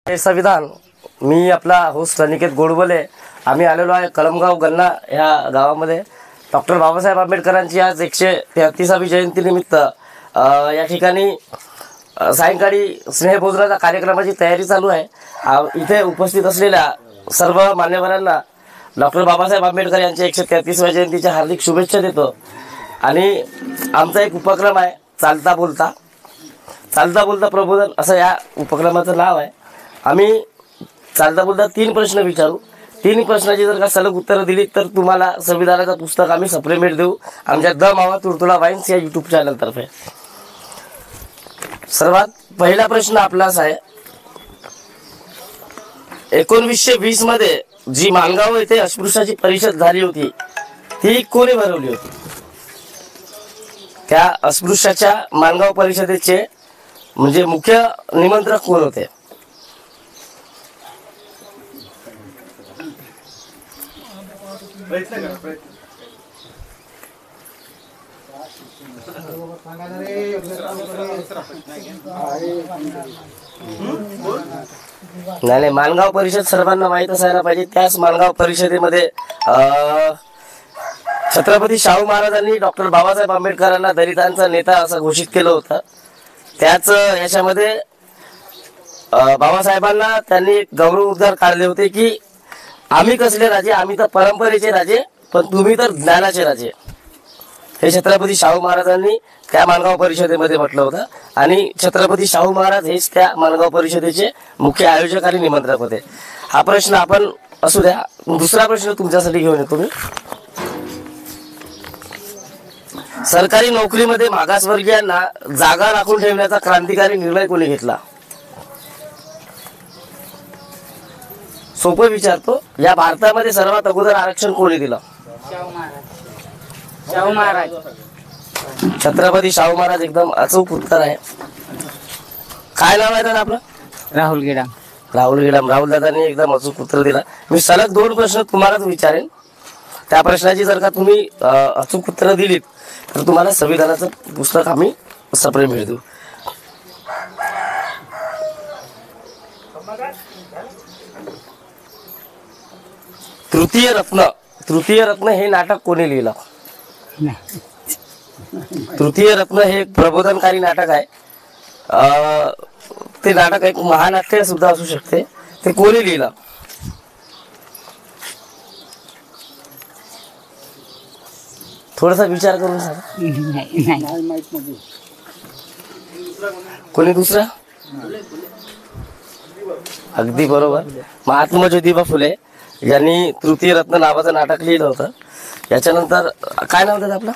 हे संविधान मी आपला होस्ट अनिकेत गोडबोले आम्ही आलेलो आहे कळमगाव गन्ना या गावामध्ये डॉक्टर बाबासाहेब आंबेडकरांची आज 133वी जयंतीनिमित्त या ठिकाणी सायंकाळी स्नेहभोजनाच्या कार्यक्रमाची तयारी चालू आहे। इथे उपस्थित असलेल्या सर्व मान्यवरांना डॉक्टर बाबासाहेब आंबेडकर यांच्या 133व्या जयंतीच्या हार्दिक शुभेच्छा देतो। आणि आमचा एक उपक्रम आहे चालता बोलता प्रबोधन असं या उपक्रमाचं नाव आहे। आम्ही चालता बोलता 3 प्रश्न विचारू, 3 प्रश्नाची जर का सलग उत्तरं दिली तर तुम्हाला संविधानाचं पुस्तक आम्ही सप्लिमेंट देऊ आमच्या द मावा तुळतुळा वाईन्स या यूट्यूब चॅनलतर्फे। सर्वात पहिला प्रश्न आपला असा आहे, 1920 मध्ये जी माणगाव येथे अस्पृश्याची परिषद झाली होती ती कोणी भरवली होती? त्या अस्पृश्याच्या माणगाव परिषदेचे म्हणजे मुख्य निमंत्रक कोण होते? नाही, माणगाव परिषद सर्वांना माहित असायला पाहिजे। त्याच माणगाव परिषदेमध्ये छत्रपती शाहू महाराजांनी डॉक्टर बाबासाहेब आंबेडकरांना दलितांचा नेता असं घोषित केलं होतं। त्याच याच्यामध्ये बाबासाहेबांना त्यांनी गौरव उद्गार काढले होते की आम्ही कसले राजे, आम्ही तर परंपरेचे राजे, पण तुम्ही तर ज्ञानाचे राजे। हे छत्रपती शाहू महाराजांनी त्या माणगाव परिषदेमध्ये म्हटलं होतं आणि छत्रपती शाहू महाराज हेच त्या माणगाव परिषदेचे मुख्य आयोजक आणि निमंत्रक होते। हा प्रश्न आपण असू द्या। दुसरा प्रश्न तुमच्यासाठी घेऊन येतो मी। सरकारी नोकरीमध्ये मागासवर्गीयांना जागा राखून ठेवण्याचा क्रांतिकारी निर्णय कोणी घेतला? सोपं विचारतो, या भारतामध्ये सर्वात अगोदर आरक्षण कोणी दिलं? शाहू महाराज। छत्रपती शाहू महाराज एकदम अचूक उत्तर आहे। काय नाव आहे दादा आपलं? राहुल गेडाम। राहुल दादांनी एकदम अचूक उत्तर दिला। मी सलग 2 प्रश्न तुम्हालाच विचारेन, त्या प्रश्नाची जर का तुम्ही अचूक उत्तर दिलीत तर तुम्हाला संविधानाचं पुस्तक आम्ही सप्लिमेंट देऊ। तृतीय रत्न हे नाटक कोणी लिहिलं? तृतीय रत्न हे एक प्रबोधनकारी नाटक आहे। ते नाटक एक महानाट्य सुद्धा असू शकते। ते कोणी लिहिलं? थोडासा विचार करून सांगा। कोणी दुसरा? अगदी बरोबर, महात्मा ज्योतिबा फुले यांनी तृतीय रत्न नावाचं नाटक लिहिलं होतं। याच्यानंतर काय नाव त्याचं आपलं?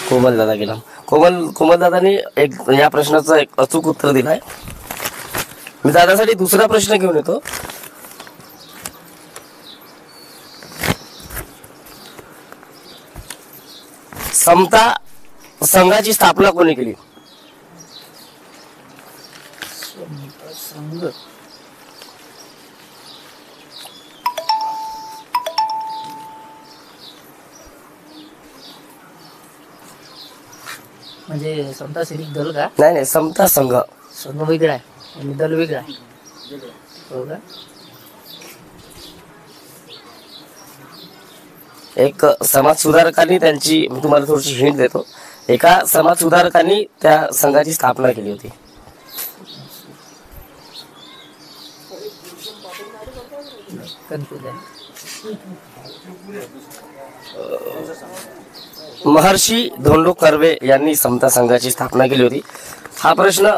कोमलदादा गेलाम। कोमलदादांनी एक या प्रश्नाचं एक अचूक उत्तर दिलंय। मी दादासाठी दुसरा प्रश्न घेऊन येतो। समता संघाची स्थापना कोणी केली? म्हणजे समता सैनिक दल का? नाही, समता संघ वेगळा आहे आणि दल वेगळा आहे। हो का? एक समाज सुधारकांनी त्यांची, मी तुम्हाला थोडीशी हिंट देतो, एका समाज सुधारकांनी त्या संघाची स्थापना केली होती। महर्षी धोंडो कर्वे यांनी समता संघाची स्थापना केली होती। हा प्रश्न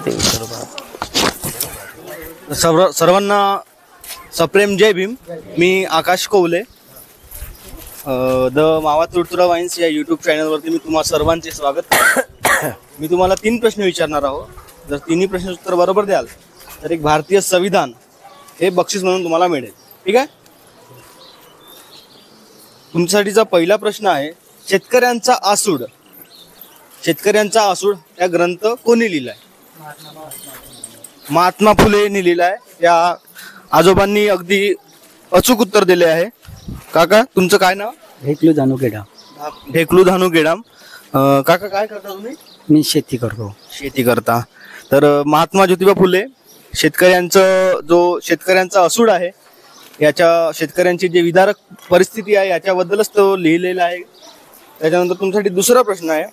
ते विचारू बा। सर्वांना सप्रेम जय भीम. मी आकाश कोवले, द मावा तुडतुडा वाईन्स या यूट्यूब चॅनलवरती मी तुम्हा सर्वांचे स्वागत. मी तुम्हाला 3 प्रश्न विचारणार आहोत. जर तिन्ही प्रश्न उत्तर बरोबर द्याल तर एक भारतीय संविधान हे बक्षीस म्हणून तुम्हाला मिळेल. ठीक आहे. तुमच्यासाठीचा पहिला प्रश्न आहे, शेतकऱ्यांचा आसूड हा ग्रंथ कोणी लिहिलाय? महात्मा फुलेंनी लिहिलाय. या आजोबांनी अगदी अचूक उत्तर दिले आहे. काका, तुमचं काय नाव? ढेकलू धानू गेडा. ढेकलू धानू गेडाम. काका, काय करता तुम्ही? मी शेती करतो. शेती करता. तर महात्मा ज्योतिबा फुले शेतकऱ्यांचा असूड आहे, याच्या शेतकऱ्यांची जी विदारक परिस्थिती आहे याच्याबद्दलच तो लिहिलेला आहे. त्याच्यानंतर तुमच्यासाठी दुसरा प्रश्न आहे,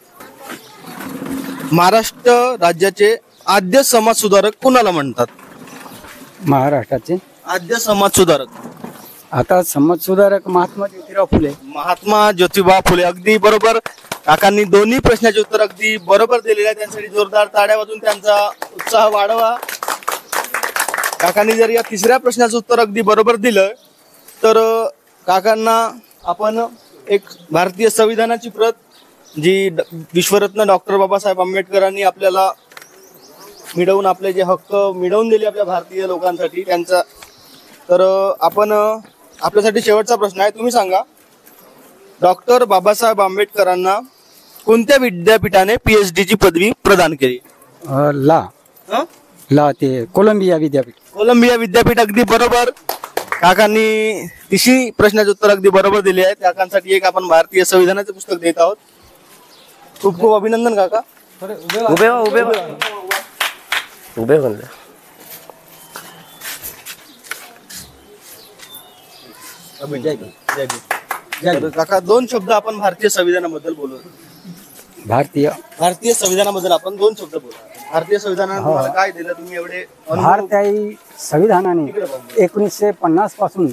महाराष्ट्र राज्याचे आद्य समाज सुधारक कोणाला म्हणतात? महाराष्ट्राचे आद्य समाज सुधारक. आता समाज सुधारक महात्मा ज्योतिराव फुले. महात्मा ज्योतिबा फुले. अगदी बरोबर. काकांनी दोन्ही प्रश्नाचे उत्तर अगदी बरोबर दिलेले आहे. त्यांच्यासाठी जोरदार टाळ्या वाजून त्यांचा उत्साह वाढवा. काकांनी जर या तिसऱ्या प्रश्नाचं उत्तर अगदी बरोबर दिलं तर काकांना आपण एक भारतीय संविधानाची प्रत, जी विश्वरत्न डॉक्टर बाबासाहेब आंबेडकरांनी आपल्याला मिळवून, आपले जे हक्क मिळवून दिले आपल्या भारतीय लोकांसाठी, त्यांचा. तर आपण आपल्यासाठी शेवटचा प्रश्न आहे. तुम्ही सांगा, डॉक्टर बाबासाहेब आंबेडकरांना कोणत्या विद्यापीठाने PhD ची पदवी प्रदान केली? ते कोलंबिया विद्यापीठ. कोलंबिया विद्यापीठ. अगदी बरोबर. काकांनी तिसरी प्रश्नाचे उत्तर अगदी बरोबर दिले आहे. काकांसाठी एक आपण भारतीय संविधानाचे पुस्तक देत आहोत. खूप खूप अभिनंदन काका. उभे म्हणलं. काका, 2 शब्द आपण भारतीय संविधानाबद्दल बोलू. भारतीय संविधानाबद्दल आपण 2 शब्द बोलू. भारतीय संविधानाने तुम्हाला काय दिलं? तुम्ही एवढे भारतीय संविधानाने 1950 पासून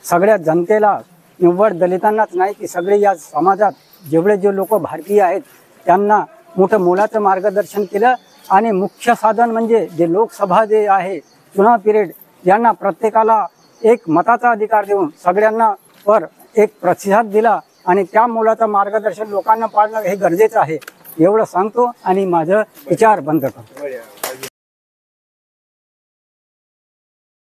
सगळ्या जनतेला, निव्वळ दलितांनाच नाही की सगळे या समाजात जेवढे जे लोक भारतीय आहेत त्यांना मोठं मोलाचं मार्गदर्शन केलं. आणि मुख्य साधन म्हणजे जे लोकसभा जे आहे, चुनाव पिरियड, यांना प्रत्येकाला एक मताचा अधिकार देऊन सगळ्यांना वर एक प्रतिसाद दिला. आणि त्या मुलाचं मार्गदर्शन लोकांना पाळणं हे गरजेचं आहे. एवढं सांगतो आणि माझं विचार बंद करतो.